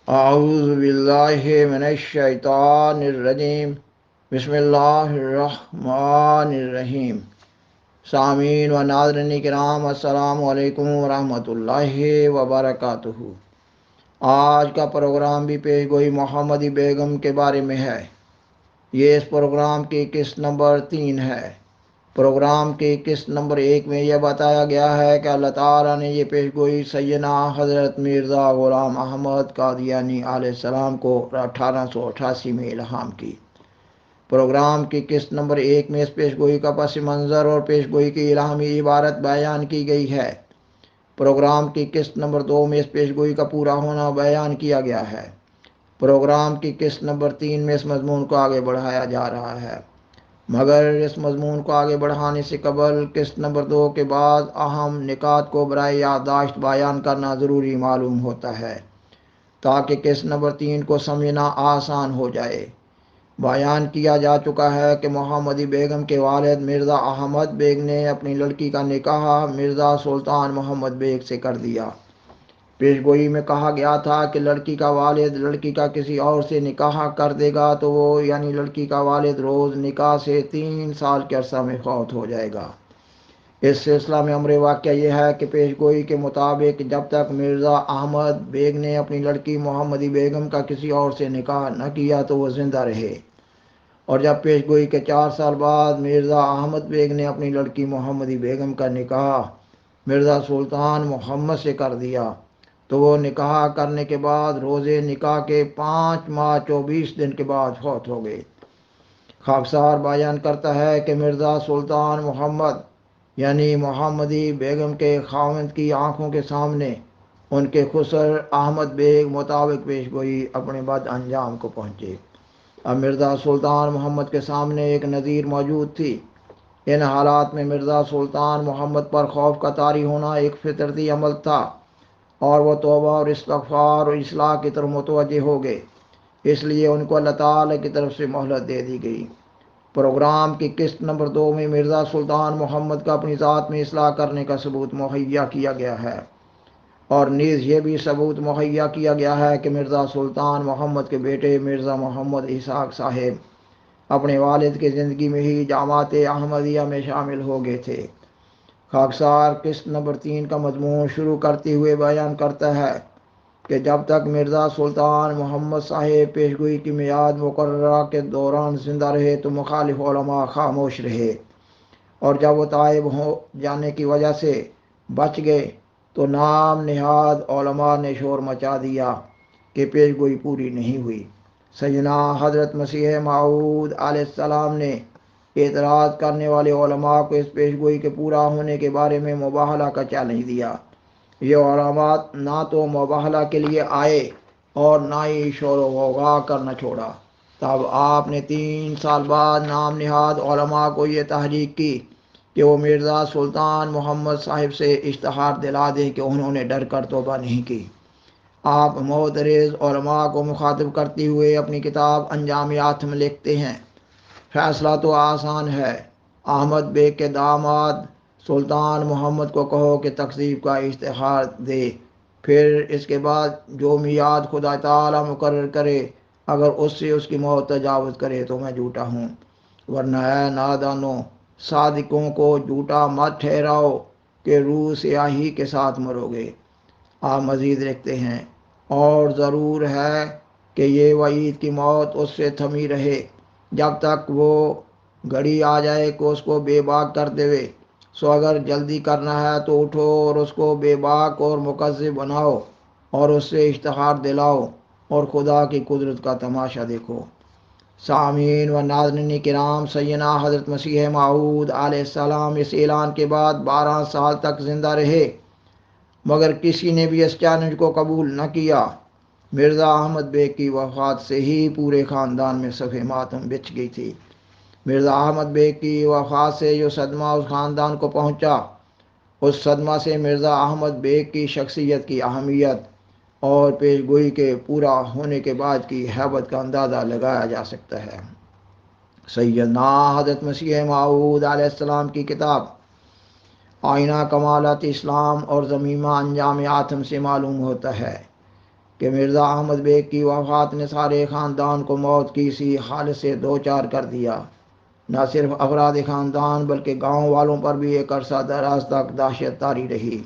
اعوذ باللہ من الشیطان الرجیم بسم اللہ الرحمن الرحیم۔ سامعین و ناظرین کرام، السلام علیکم ورحمۃ اللہ وبرکاتہ۔ آج کا پروگرام بھی پیش گوئی محمدی بیگم کے بارے میں ہے۔ یہ اس پروگرام کی قسط نمبر 3 ہے۔ پروگرام کی قسط نمبر 1 میں یہ بتایا گیا ہے کہ اللہ تعالیٰ نے یہ پیش گوئی سیدنا حضرت مرزا غلام احمد قادیانی علیہ السلام کو 1888 میں الہام کی۔ پروگرام کی قسط نمبر 1 میں اس پیش گوئی کا پس منظر اور پیش گوئی کی الہامی عبارت بیان کی گئی ہے۔ پروگرام کی قسط نمبر 2 میں اس پیش گوئی کا پورا ہونا بیان کیا گیا ہے۔ پروگرام کی قسط نمبر 3 میں اس مضمون کو آگے بڑھایا جا رہا ہے، مگر اس مضمون کو آگے بڑھانے سے قبل قسط نمبر 2 کے بعد اہم نکات کو برائے یادداشت بیان کرنا ضروری معلوم ہوتا ہے تاکہ قسط نمبر 3 کو سمجھنا آسان ہو جائے۔ بیان کیا جا چکا ہے کہ محمدی بیگم کے والد مرزا احمد بیگ نے اپنی لڑکی کا نکاح مرزا سلطان محمد بیگ سے کر دیا۔ پیش گوئی میں کہا گیا تھا کہ لڑکی کا والد لڑکی کا کسی اور سے نکاح کر دے گا تو وہ یعنی لڑکی کا والد روز نکاح سے 3 سال کے عرصہ میں فوت ہو جائے گا۔ اس سلسلہ میں امر واقعہ یہ ہے کہ پیش گوئی کے مطابق جب تک مرزا احمد بیگ نے اپنی لڑکی محمدی بیگم کا کسی اور سے نکاح نہ کیا تو وہ زندہ رہے، اور جب پیش گوئی کے 4 سال بعد مرزا احمد بیگ نے اپنی لڑکی محمدی بیگم کا نکاح مرزا سلطان محمد سے کر دیا تو وہ نکاح کرنے کے بعد روزے نکاح کے 5 ماہ 24 دن کے بعد فوت ہو گئے۔ خاکسار بیان کرتا ہے کہ مرزا سلطان محمد یعنی محمدی بیگم کے خاوند کی آنکھوں کے سامنے ان کے خسر احمد بیگ مطابق پیش گوئی اپنے بد انجام کو پہنچے۔ اب مرزا سلطان محمد کے سامنے ایک نظیر موجود تھی۔ ان حالات میں مرزا سلطان محمد پر خوف کا طاری ہونا ایک فطرتی عمل تھا، اور وہ توبہ اور استغفار اور اصلاح کی طرف متوجہ ہو گئے، اس لیے ان کو اللہ تعالی کی طرف سے مہلت دے دی گئی۔ پروگرام کی قسط نمبر 2 میں مرزا سلطان محمد کا اپنی ذات میں اصلاح کرنے کا ثبوت مہیا کیا گیا ہے، اور نیز یہ بھی ثبوت مہیا کیا گیا ہے کہ مرزا سلطان محمد کے بیٹے مرزا محمد اسحاق صاحب اپنے والد کی زندگی میں ہی جماعت احمدیہ میں شامل ہو گئے تھے۔ خاکسار قسط نمبر 3 کا مضمون شروع کرتے ہوئے بیان کرتا ہے کہ جب تک مرزا سلطان محمد صاحب پیش گوئی کی میعاد مقررہ کے دوران زندہ رہے تو مخالف علماء خاموش رہے، اور جب وہ طائب ہو جانے کی وجہ سے بچ گئے تو نام نہاد علماء نے شور مچا دیا کہ پیش گوئی پوری نہیں ہوئی۔ سیدنا حضرت مسیح موعود علیہ السلام نے اعتراض کرنے والے علماء کو اس پیش گوئی کے پورا ہونے کے بارے میں مباہلہ کا چیلنج دیا۔ یہ علماء نہ تو مباہلہ کے لیے آئے اور نہ ہی شور و غوغا کرنا چھوڑا۔ تب آپ نے 3 سال بعد نام نہاد علماء کو یہ تحریک کی کہ وہ مرزا سلطان محمد صاحب سے اشتہار دلا دیں کہ انہوں نے ڈر کر توبہ نہیں کی۔ آپ معترض علماء کو مخاطب کرتے ہوئے اپنی کتاب انجام آتم لکھتے ہیں، فیصلہ تو آسان ہے، احمد بیگ کے داماد سلطان محمد کو کہو کہ تکذیب کا اشتہار دے، پھر اس کے بعد جو میعاد خدا تعالی مقرر کرے اگر اس سے اس کی موت تجاوز کرے تو میں جھوٹا ہوں، ورنہ اے نادانوں صادقوں کو جھوٹا مت ٹھہراؤ کہ روح سیاہی کے ساتھ مرو گے۔ آپ مزید لکھتے ہیں، اور ضرور ہے کہ یہ وعید کی موت اس سے تھمی رہے جب تک وہ گھڑی آ جائے کہ اس کو بے باک کر دے، سو اگر جلدی کرنا ہے تو اٹھو اور اس کو بے باک اور مکذب بناؤ اور اس سے اشتہار دلاؤ اور خدا کی قدرت کا تماشا دیکھو۔ سامعین و ناظرین کرام، سیدنا حضرت مسیح موعود علیہ السلام اس اعلان کے بعد 12 سال تک زندہ رہے، مگر کسی نے بھی اس چیلنج کو قبول نہ کیا۔ مرزا احمد بیگ کی وفات سے ہی پورے خاندان میں صف ماتم بچھ گئی تھی۔ مرزا احمد بیگ کی وفات سے جو صدمہ اس خاندان کو پہنچا، اس صدمہ سے مرزا احمد بیگ کی شخصیت کی اہمیت اور پیش گوئی کے پورا ہونے کے بعد کی ہیبت کا اندازہ لگایا جا سکتا ہے۔ سیدنا حضرت مسیح موعود علیہ السلام کی کتاب آئینہ کمالات اسلام اور ضمیمہ انجام آتم سے معلوم ہوتا ہے کہ مرزا احمد بیگ کی وفات نے سارے خاندان کو موت کی سی حالت سے دوچار کر دیا۔ نہ صرف افراد خاندان بلکہ گاؤں والوں پر بھی ایک عرصہ دراز تک دہشت طاری رہی۔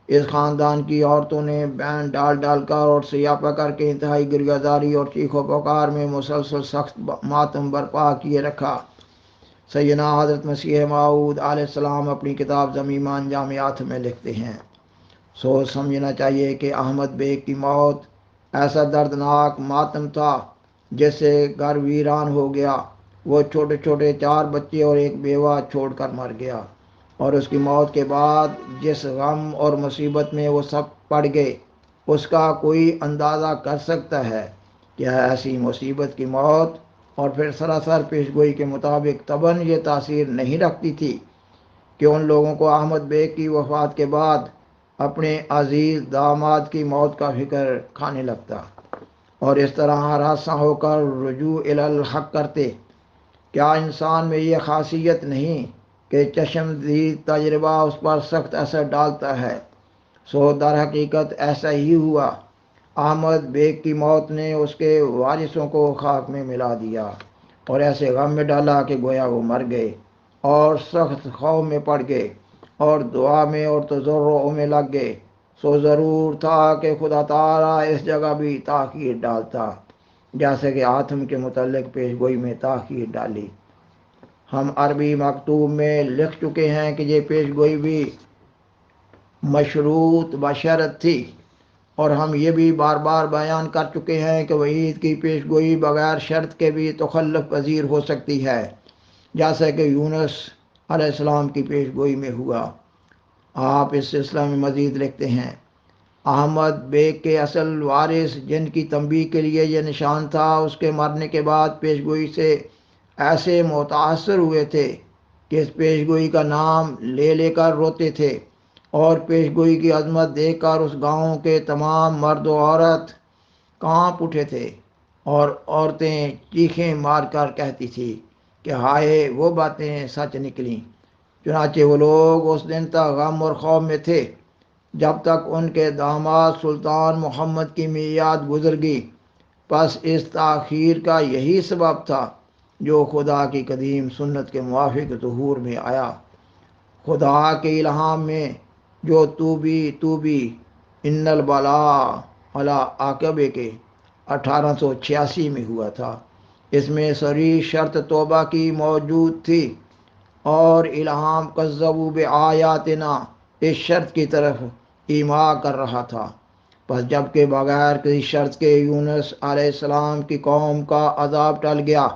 اس خاندان کی عورتوں نے بینڈ ڈال ڈال کر اور سیاپا کر کے انتہائی گریہزاری اور چیخ و پکار میں مسلسل سخت ماتم برپا کیے رکھا۔ سیدنا حضرت مسیح موعود علیہ السلام اپنی کتاب ضمیمہ انجامیات میں لکھتے ہیں، سوچ سمجھنا چاہیے کہ احمد بیگ کی موت ایسا دردناک ماتم تھا جس سے گھر ویران ہو گیا۔ وہ چھوٹے چھوٹے 4 بچے اور ایک بیوہ چھوڑ کر مر گیا، اور اس کی موت کے بعد جس غم اور مصیبت میں وہ سب پڑ گئے اس کا کوئی اندازہ کر سکتا ہے؟ کیا ایسی مصیبت کی موت اور پھر سراسر پیشگوئی کے مطابق طبعاً یہ تاثیر نہیں رکھتی تھی کہ ان لوگوں کو احمد بیگ کی وفات کے بعد اپنے عزیز داماد کی موت کا فکر کھانے لگتا اور اس طرح ہراساں ہو کر رجوع الی الحق کرتے؟ کیا انسان میں یہ خاصیت نہیں کہ چشمدید تجربہ اس پر سخت اثر ڈالتا ہے؟ سو در حقیقت ایسا ہی ہوا۔ احمد بیگ کی موت نے اس کے وارثوں کو خاک میں ملا دیا اور ایسے غم میں ڈالا کہ گویا وہ مر گئے اور سخت خوف میں پڑ گئے اور دعا میں اور تضرع میں لگ گئے۔ سو ضرور تھا کہ خدا تعالیٰ اس جگہ بھی تاخیر ڈالتا، جیسے کہ آتم کے متعلق پیشگوئی میں تاخیر ڈالی۔ ہم عربی مکتوب میں لکھ چکے ہیں کہ یہ پیشگوئی بھی مشروط بشرط تھی، اور ہم یہ بھی بار بار بیان کر چکے ہیں کہ وعید کی پیشگوئی بغیر شرط کے بھی تخلف پذیر ہو سکتی ہے، جیسا کہ یونس علیہ السلام کی پیشگوئی میں ہوا۔ آپ اس سلسلہ میں مزید لکھتے ہیں، احمد بیگ کے اصل وارث جن کی تنبیہ کے لیے یہ نشان تھا، اس کے مرنے کے بعد پیشگوئی سے ایسے متاثر ہوئے تھے کہ اس پیشگوئی کا نام لے لے کر روتے تھے، اور پیشگوئی کی عظمت دیکھ کر اس گاؤں کے تمام مرد و عورت کانپ اٹھے تھے، اور عورتیں چیخیں مار کر کہتی تھی کہ ہائے وہ باتیں سچ نکلیں۔ چنانچہ وہ لوگ اس دن تک غم اور خوف میں تھے جب تک ان کے داماد سلطان محمد کی میعاد گزر گئی۔ پس اس تاخیر کا یہی سبب تھا جو خدا کی قدیم سنت کے موافق ظہور میں آیا۔ خدا کے الہام میں جو توبی ان البلاء علی عاقبہ کے 1886 میں ہوا تھا، اس میں صریح شرط توبہ کی موجود تھی، اور الہام کذبوا بآیاتنا اس شرط کی طرف ایما کر رہا تھا۔ پس جب کہ بغیر کسی شرط کے یونس علیہ السلام کی قوم کا عذاب ٹل گیا،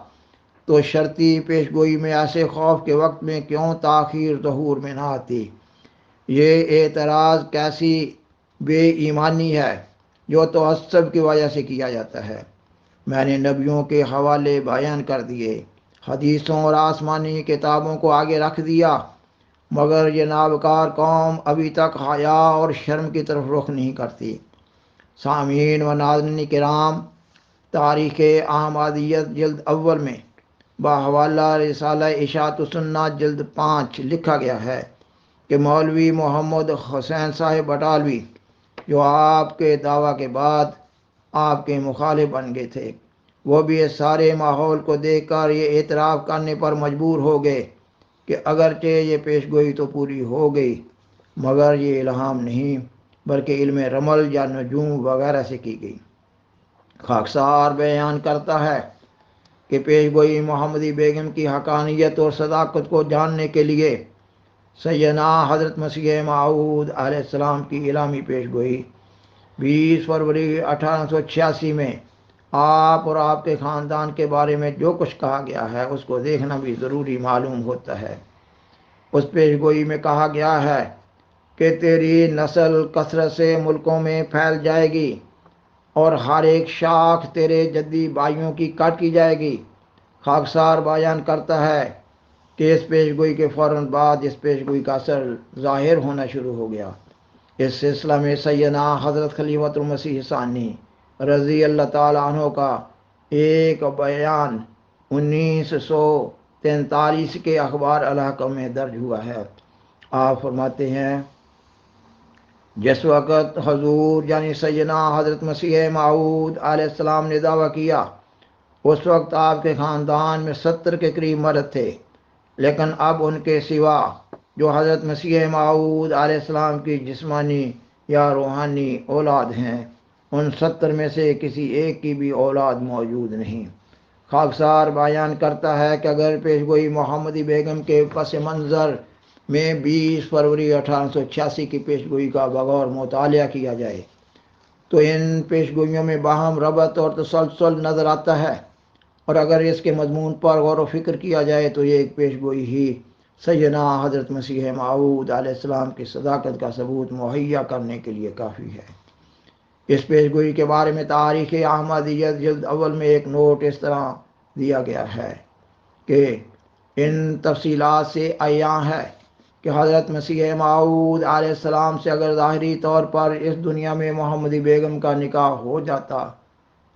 تو شرطی پیشگوئی میں ایسے خوف کے وقت میں کیوں تاخیر ظہور میں نہ آتی؟ یہ اعتراض کیسی بے ایمانی ہے جو تعصب کی وجہ سے کیا جاتا ہے۔ میں نے نبیوں کے حوالے بیان کر دیے، حدیثوں اور آسمانی کتابوں کو آگے رکھ دیا، مگر یہ نابکار قوم ابھی تک حیا اور شرم کی طرف رخ نہیں کرتی۔ سامعین و ناظرین کرام، تاریخ احمدیت جلد اول میں بحوالہ رسالہ اشاعت السنہ جلد 5 لکھا گیا ہے کہ مولوی محمد حسین صاحب بٹالوی، جو آپ کے دعویٰ کے بعد آپ کے مخالف بن گئے تھے، وہ بھی اس سارے ماحول کو دیکھ کر یہ اعتراف کرنے پر مجبور ہو گئے کہ اگرچہ یہ پیشگوئی تو پوری ہو گئی، مگر یہ الہام نہیں بلکہ علم رمل یا نجوم وغیرہ سے کی گئی۔ خاکسار بیان کرتا ہے کہ پیشگوئی محمدی بیگم کی حقانیت اور صداقت کو جاننے کے لیے سیدنا حضرت مسیح موعود علیہ السلام کی الہامی پیشگوئی 20 فروری 1886 میں آپ اور آپ کے خاندان کے بارے میں جو کچھ کہا گیا ہے اس کو دیکھنا بھی ضروری معلوم ہوتا ہے۔ اس پیشگوئی میں کہا گیا ہے کہ تیری نسل کثرت سے ملکوں میں پھیل جائے گی اور ہر ایک شاخ تیرے جدی بھائیوں کی کاٹ کی جائے گی۔ خاکسار بیان کرتا ہے کہ اس پیشگوئی کے فوراً بعد اس پیشگوئی کا اثر ظاہر ہونا شروع ہو گیا۔ اس سلسلہ میں سیدنا حضرت خلیفۃ المسیح ثانی رضی اللہ تعالیٰ عنہ کا ایک بیان 1943 کے اخبار الحق میں درج ہوا ہے۔ آپ فرماتے ہیں، جس وقت حضور یعنی سیدنا حضرت مسیح موعود علیہ السلام نے دعویٰ کیا اس وقت آپ کے خاندان میں 70 کے قریب مرد تھے، لیکن اب ان کے سوا جو حضرت مسیح موعود علیہ السلام کی جسمانی یا روحانی اولاد ہیں، ان 70 میں سے کسی ایک کی بھی اولاد موجود نہیں۔ خاکسار بیان کرتا ہے کہ اگر پیشگوئی محمدی بیگم کے پس منظر میں 20 فروری 1886 کی پیشگوئی کا بغور مطالعہ کیا جائے تو ان پیشگوئیوں میں باہم ربط اور تسلسل نظر آتا ہے، اور اگر اس کے مضمون پر غور و فکر کیا جائے تو یہ ایک پیشگوئی ہی سیدنا حضرت مسیح موعود علیہ السلام کی صداقت کا ثبوت مہیا کرنے کے لیے کافی ہے۔ اس پیشگوئی کے بارے میں تاریخ احمدیت جلد اول میں ایک نوٹ اس طرح دیا گیا ہے کہ ان تفصیلات سے عیاں ہے کہ حضرت مسیح موعود علیہ السلام سے اگر ظاہری طور پر اس دنیا میں محمدی بیگم کا نکاح ہو جاتا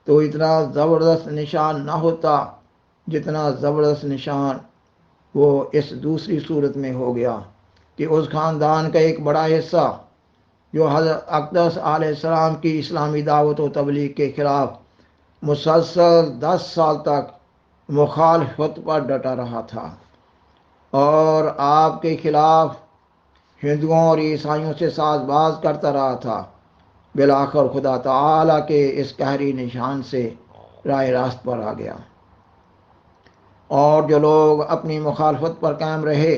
تو اتنا زبردست نشان نہ ہوتا جتنا زبردست نشان وہ اس دوسری صورت میں ہو گیا کہ اس خاندان کا ایک بڑا حصہ جو حضرت اقدس علیہ السلام کی اسلامی دعوت و تبلیغ کے خلاف مسلسل 10 سال تک مخالفت پر ڈٹا رہا تھا اور آپ کے خلاف ہندوؤں اور عیسائیوں سے ساز باز کرتا رہا تھا، بالآخر خدا تعالیٰ کے اس قہری نشان سے راہ راست پر آ گیا، اور جو لوگ اپنی مخالفت پر قائم رہے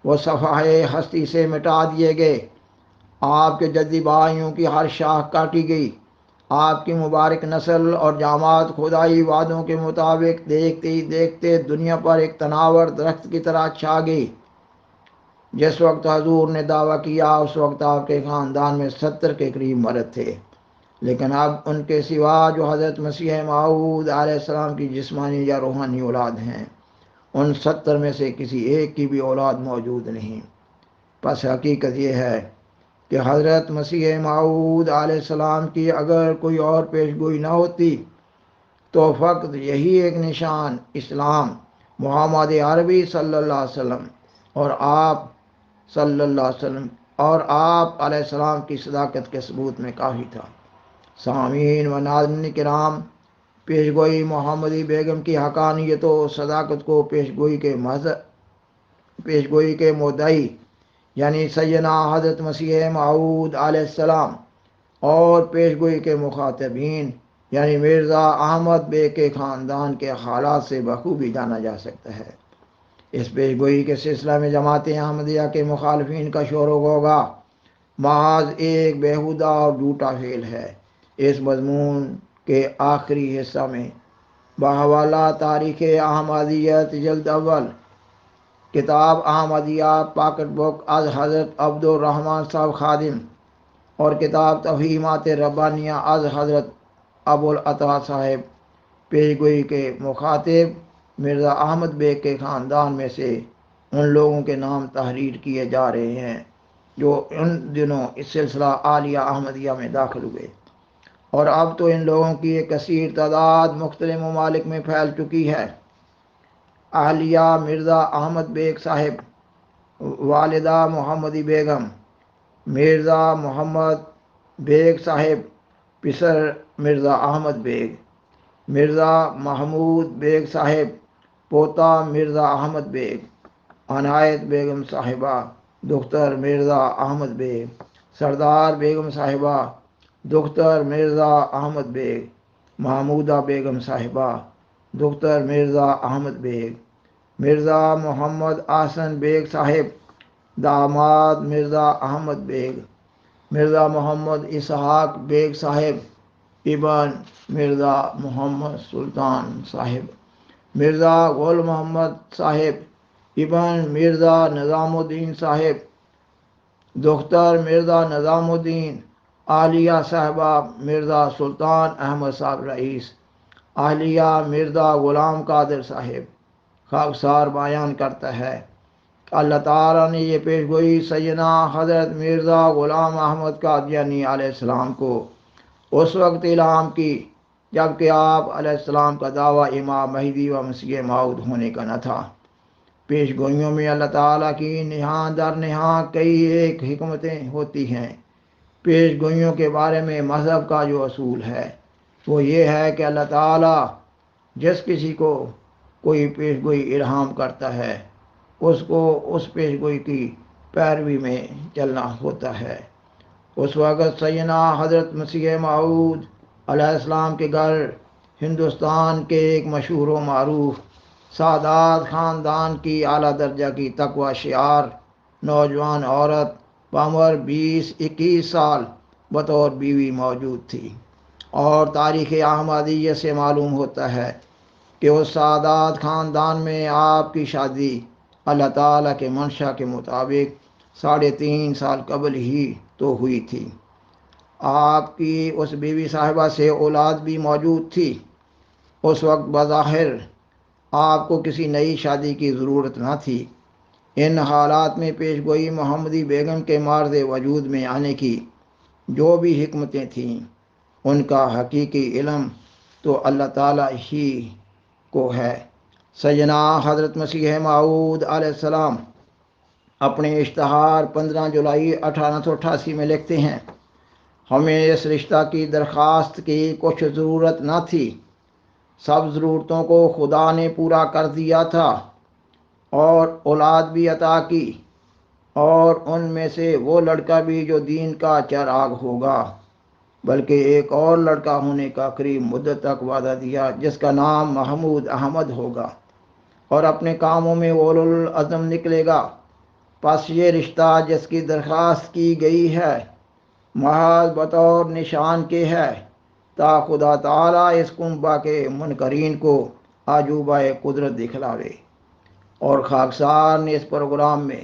وہ صفحۂ ہستی سے مٹا دیے گئے۔ آپ کے جدی بھائیوں کی ہر شاخ کاٹی گئی، آپ کی مبارک نسل اور جامعات خدائی وعدوں کے مطابق دیکھتے ہی دیکھتے دنیا پر ایک تناور درخت کی طرح چھا گئی۔ جس وقت حضور نے دعویٰ کیا اس وقت آپ کے خاندان میں 70 کے قریب مرد تھے، لیکن اب ان کے سوا جو حضرت مسیح موعود علیہ السلام کی جسمانی یا روحانی اولاد ہیں، ان 70 میں سے کسی ایک کی بھی اولاد موجود نہیں۔ پس حقیقت یہ ہے کہ حضرت مسیح موعود علیہ السلام کی اگر کوئی اور پیشگوئی نہ ہوتی تو فقط یہی ایک نشان اسلام، محمد عربی صلی اللہ علیہ وسلم اور آپ صلی اللہ علیہ وسلم اور آپ علیہ السلام کی صداقت کے ثبوت میں کافی تھا۔ سامعین و ناظرین کرام، پیشگوئی محمدی بیگم کی حقانیت و صداقت کو پیشگوئی کے مدعی یعنی سیدنا حضرت مسیح موعود علیہ السلام اور پیشگوئی کے مخاطبین یعنی مرزا احمد بیگ کے خاندان کے حالات سے بخوبی جانا جا سکتا ہے۔ اس پیشگوئی کے سلسلہ میں جماعت احمدیہ کے مخالفین کا شور و غوغا محض ایک بیہودہ اور جھوٹا فعل ہے۔ اس مضمون کے آخری حصہ میں بحوالہ تاریخ احمدیت جلد اول، کتاب احمدیہ پاکٹ بک از حضرت عبد الرحمن صاحب خادم اور کتاب تفہیمات ربانیہ از حضرت ابوالعطا صاحب پیشگوئی کے مخاطب مرزا احمد بیگ کے خاندان میں سے ان لوگوں کے نام تحریر کیے جا رہے ہیں جو ان دنوں اس سلسلہ عالیہ احمدیہ میں داخل ہوئے، اور اب تو ان لوگوں کی ایک کثیر تعداد مختلف ممالک میں پھیل چکی ہے۔ اہلیہ مرزا احمد بیگ صاحب، والدہ محمدی بیگم، مرزا محمد بیگ صاحب، پسر مرزا احمد بیگ، مرزا محمود بیگ صاحب، پوتا مرزا احمد بیگ، عنایت بیگم صاحبہ، دختر مرزا احمد بیگ، سردار بیگم صاحبہ، دختر مرزا احمد بیگ، محمودہ بیگم صاحبہ، دختر مرزا احمد بیگ، مرزا محمد احسن بیگ صاحب، داماد مرزا احمد بیگ، مرزا محمد اسحاق بیگ صاحب، ابن مرزا محمد سلطان صاحب، مرزا غل محمد صاحب، ابن مرزا نظام الدین صاحب، دختر مرزا نظام الدین، اہلیہ صاحبہ مرزا سلطان احمد صاحب رئیس، اہلیہ مرزا غلام قادر صاحب۔ خاکسار بیان کرتا ہے کہ اللہ تعالیٰ نے یہ پیشگوئی سیدنا حضرت مرزا غلام احمد قادیانی علیہ السلام کو اس وقت الہام کی جب کہ آپ علیہ السلام کا دعویٰ امام مہدی و مسیح موعود ہونے کا نہ تھا۔ پیشگوئیوں میں اللہ تعالیٰ کی نہاں در نہاں کئی ایک حکمتیں ہوتی ہیں۔ پیش گوئیوں کے بارے میں مذہب کا جو اصول ہے وہ یہ ہے کہ اللہ تعالیٰ جس کسی کو کوئی پیش گوئی الہام کرتا ہے اس کو اس پیش گوئی کی پیروی میں چلنا ہوتا ہے۔ اس وقت سیدنا حضرت مسیح موعود علیہ السلام کے گھر ہندوستان کے ایک مشہور و معروف سادات خاندان کی اعلیٰ درجہ کی تقوی شعار نوجوان عورت بعمر 20-21 سال بطور بیوی موجود تھی، اور تاریخ احمدیہ سے معلوم ہوتا ہے کہ اس سادات خاندان میں آپ کی شادی اللہ تعالیٰ کے منشا کے مطابق 3.5 سال قبل ہی تو ہوئی تھی۔ آپ کی اس بیوی صاحبہ سے اولاد بھی موجود تھی۔ اس وقت بظاہر آپ کو کسی نئی شادی کی ضرورت نہ تھی۔ ان حالات میں پیش گوئی محمدی بیگم کے مارد وجود میں آنے کی جو بھی حکمتیں تھیں ان کا حقیقی علم تو اللہ تعالیٰ ہی کو ہے۔ سیدنا حضرت مسیح موعود علیہ السلام اپنے اشتہار 15 جولائی 1888 میں لکھتے ہیں، ہمیں اس رشتہ کی درخواست کی کچھ ضرورت نہ تھی، سب ضرورتوں کو خدا نے پورا کر دیا تھا اور اولاد بھی عطا کی، اور ان میں سے وہ لڑکا بھی جو دین کا چراغ ہوگا، بلکہ ایک اور لڑکا ہونے کا قریب مدت تک وعدہ دیا جس کا نام محمود احمد ہوگا اور اپنے کاموں میں اولو العزم نکلے گا۔ پس یہ رشتہ جس کی درخواست کی گئی ہے محض بطور نشان کے ہے تا خدا تعالیٰ اس کنبہ کے منکرین کو عجوبہ قدرت دکھلاوے، اور خاکسار نے اس پروگرام میں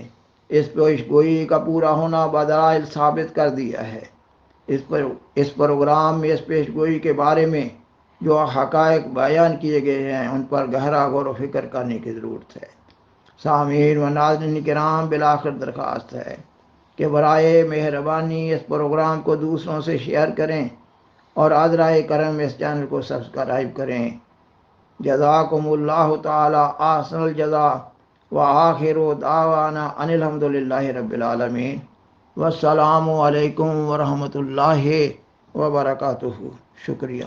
اس پیش گوئی کا پورا ہونا بدلائل ثابت کر دیا ہے۔ اس پروگرام میں اس پیش گوئی کے بارے میں جو حقائق بیان کیے گئے ہیں ان پر گہرا غور و فکر کرنے کی ضرورت ہے۔ سامعین و ناظرین کرام، بالآخر درخواست ہے کہ برائے مہربانی اس پروگرام کو دوسروں سے شیئر کریں اور عذرائے کرم اس چینل کو سبسکرائب کریں۔ جزاکم اللہ تعالی احسن الجزا وآخر دعوانا ان الحمدللہ رب العالمین، والسلام علیکم ورحمۃ اللہ وبرکاتہ۔ شکریہ۔